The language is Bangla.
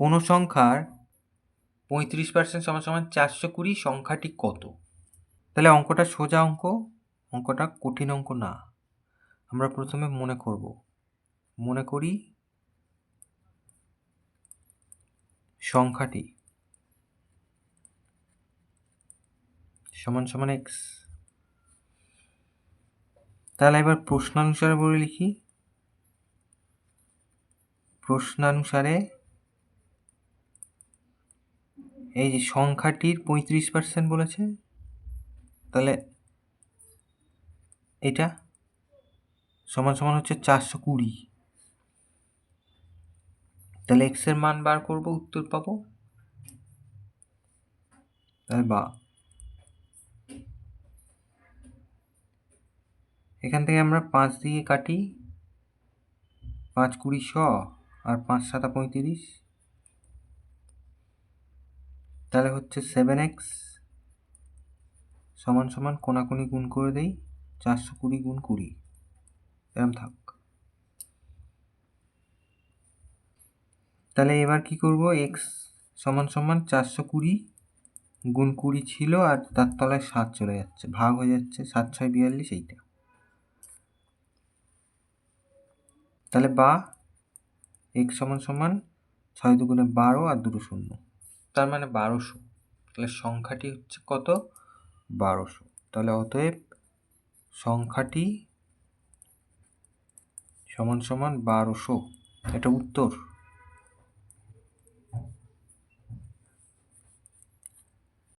কোনো সংখ্যার 35% সমান সমান 420 সংখ্যাটি কত? তাহলে অঙ্কটা সোজা অঙ্ক, অঙ্কটা কঠিন অঙ্ক না। আমরা প্রথমে মনে করি সংখ্যাটি সমান সমান x। তাহলে এবার প্রশ্নানুসারে বলে লিখি। প্রশ্নানুসারে এই যে সংখ্যাটির 35% বলেছে, তাহলে এটা সমান সমান হচ্ছে 420। তাহলে x এর মান বার করব, উত্তর পাবো। তাহলে বা এখান থেকে আমরা 5 দিয়ে কাটি, 5 20 100 আর 5 7 35, তাহলে হচ্ছে 7x সমান সমান কোনাকুনি গুণ করে দেই 420 গুণ 20, এরকম থাক। তাহলে এবার কি করব, x সমান সমান 420 গুণ 20 ছিল আর তার তলায় 7 চলে যাচ্ছে, ভাগ হয়ে যাচ্ছে 7 6 42, এইটা। তাহলে বা x সমান সমান 6 দুগুণে 12 আর 2 শূন্য, তার মানে 1200। তাহলে সংখ্যাটি হচ্ছে কত? 1200। তাহলে অতএব সংখ্যাটি সমান সমান 1200, এটা উত্তর।